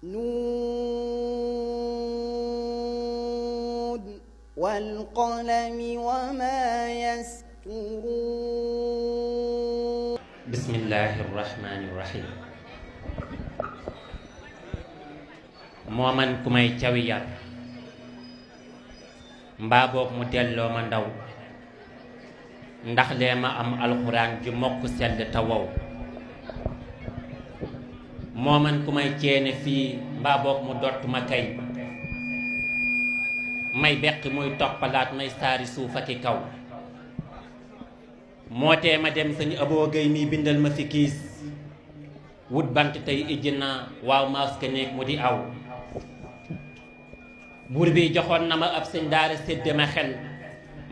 نون والقلم وما يسطرون بسم الله الرحمن الرحيم moo man ku may cawi yar mbaa boog mu delloo ma ndaw ndax lee ma am alxuraan ju mokk sell te wow moo man ku may ceene fii mbaa boog mu dott ma kay may beqi muy toppalaat may saari suuf ak i kaw moo tee ma dem sañu aboo gay mi bindal ma fi kiis wut bant tey ijji naa waaw maas ka néeg mu di aw buur bi joxoon na ma ab sëñ daara sédde ma xel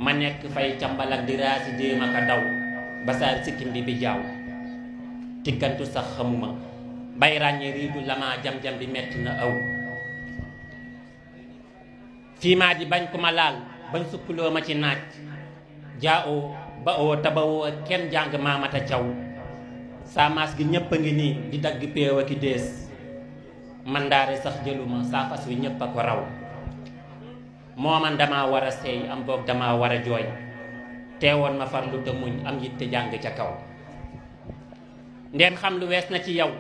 ma nekk fay cambalak di raasi déema ka daw ba saar sikkindi bi jaaw tikkantu sax xamuma bay ràññee riidu lama jam-jam bi metti na aw fii maa di bañ ku ma laal bañ sukkuloo ma ci naaj jaa oo ba oo tabawoo kenn jàng maamata caw saa maas gi ñépp a ngi nii di dagg péew a ki dees man daare sax jëluma saa fas wi ñépp a ko raw moo man dama war a seey am boog dama war a jooy teewoon ma farlu te muñ am yitte jàng ca kaw ndeen xam lu wees na ci yow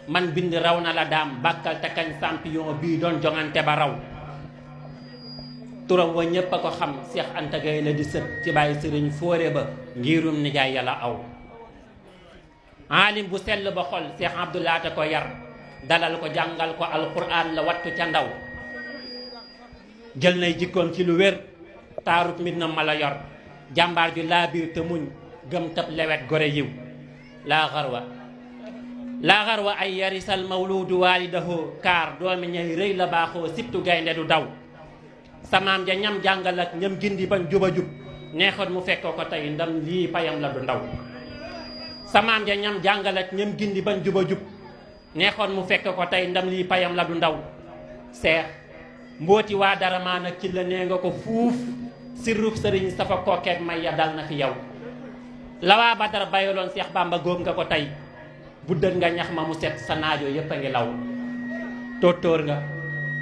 man bind raw na la daam bàkkal te kañ champion bii doon jongante ba raw turam wa ñépp a ko xam Seex Anta Gay la di sët ci bàyyi sëriñ fóore ba ngirum nijaay yàlla aw aalim bu sell ba xol Seex Abdulaate ko yar dalal ko jàngal ko alquran la wattu ca ndaw jël nay jikkoom ci lu wér taarut mit na ma la yor jàmbaar ju laa biir te muñ gëm tab lewet gore yiw laa xarwa ay yarisal mawluudu waalidahu kaar doomi ñay rëy la baaxoo sittu gaynde du daw samaam ja ñam jàngal ak ñam gindi bañ juba jub neexoon mu fekk ko tey ndam lii payam la du ndaw samaam ja ñam jàngal ak ñam gindi bañ juba jub neexoon mu fekk ko tey ndam lii payam la du ndaw seex mbooti waa dara maa nag ci la nee nga ko fuuf sirrub sëriñ safa kookeeg may ya dal na fi yow la waa Badar bayaloon Seex Bàmba góob nga ko tey buddat nga ñax ma mu set sa naajo yépp a ngi law tóotóor nga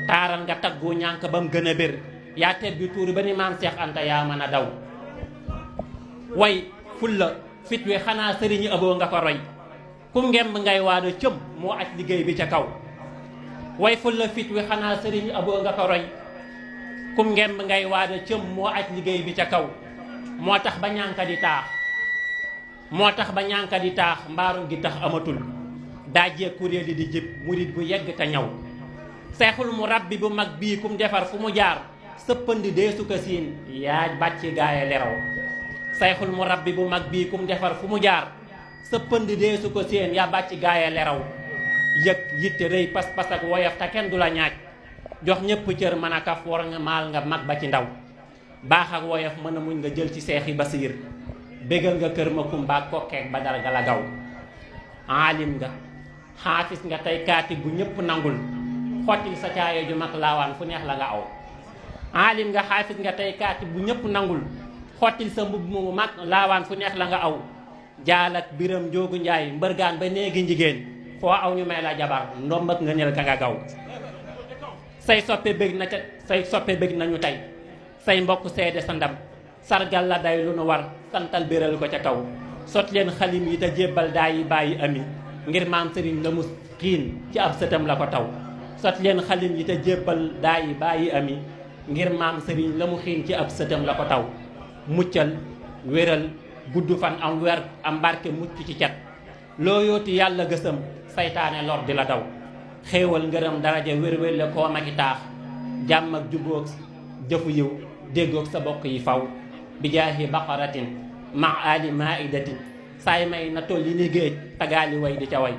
taaral nga taggu ñànk ba mu gën a bér yaa teet bi tuuri ba ni maam Seex Anta yaa mën a daw way fulla fit wi xanaa sëriñu aboo nga ko roy kum ngemb ngay waado cëm moo aj liggéey bi ca kaw way fulla fit wi xanaa sëriñu aboo nga ko roy kum ngemb ngay waado cëm moo aj liggéey bi ca kaw moo tax ba ñànka di taax mbaarum gi tax amatul daajee kuréel yi di jib murit bu yegg te ñaw seexul mu rabbi bu mag bii kum defar fu mu jaar sëppandi deesu ko siin yaaj bàcci gaaye leraw seexul mu rabbi bu mag bii kum defar fu mu jaar sëppandi deesu ko siin yaa bàcci gaaye leraw yëg yitte rëy pas-pas ak woyof te kenn du la ñaaj jox ñépp cër mën a kaf war nga maal nga mag ba ci ndaw baax ak woyof mën a muñ nga jël ci seexi basiir bégal nga kër ma kumbaak kokkeek ba dara gala gaw aalim nga xaafis nga tey kaatib bu ñépp nangul xottil sa caayo ju mag laawaan fu neex la nga aw aalim nga xaafis nga tey kaatib bu ñépp nangul xottil sa mbubb mu mag laawaan fu neex la nga aw jaal ak biram njoogu njaay mbërgaan ba néegi njigéen foo aw ñu may la jabar ndombak nga nel ka nga gaw say soppe bëgg nañu tey say mbokk seede sa ndam sargal la day lu nu war santal béral ko ca kaw sot leen xalim yi te jébbal daa yi bàyyi ami ngir maam sëriñ la mu xiin ci ab sëtam la ko taw sot leen xalim yi te jébbal daa yi bàyyi ami ngir maam sëriñ la mu xiin ci ab sëtam la ko taw muccal wéral gudd fan am wer am barke mucc ci cet loo yooti yàlla gësam saytaane lor di la daw xéewal ngërëm daraja wér-wér la koo maki taax jàmm ak jubóog jëfu yiw déggoog sa bokk yi faw bi jaahi baqaratin ma ali maidatin saay may na toll yi ni géej tagaali way di ca way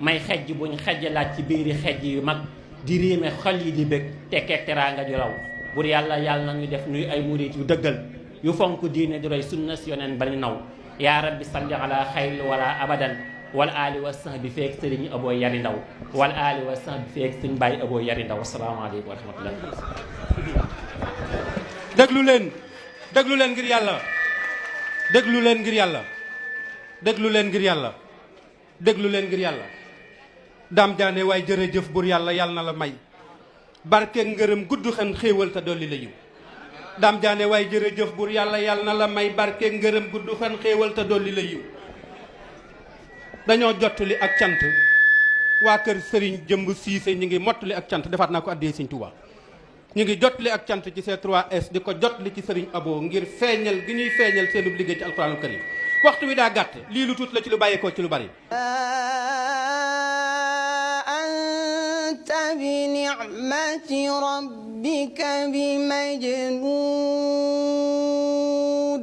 may xejj buñ xejjalaat ci biiri xejj yu mag di riime xol yi di bég tekkeek teraanga ju raw bur yàlla na ñu def nuy ay murit yu dëggal yu fonk diine di roy sunna si yoneen ba ni naw yaa rabbi salli ala xayl wala abadan wal aali wa sahbi feek sëriñ aboo yari ndaw wal aali wa sahbi feek sëriñ bàyyi aboo yari ndaw asalaamaaleykum wa rahmatullah déglu leen ngir yàlla déglu leen ngir yàlla déglu leen ngir yàlla Dame Diané waaye jërëjëf buur yàlla yàlla na la may barke ngërëm gudd xen xéewal te dolli la yiw. Dame Diané waaye jërëjëf buur yàlla yàlla na la may barke ngërëm gudd xen xéewal te dolli la yiw. dañoo jottali ak cant waa kër Serigne Jëmb Siise ñu ngi mottali ak cant defaat naa ko addee Sëñ Tuubaa. ñu ngi jottali ak cant ci C3S di ko jottali ci Serigne Abo ngir feeñal gi ñuy feeñal seenub liggéey ci alxuraanul karim. waxtu wi daa gàtt lii lu tuut la ci lu bàyyeekoo ci lu bari. anta bi ni'mati rabbika bi majnun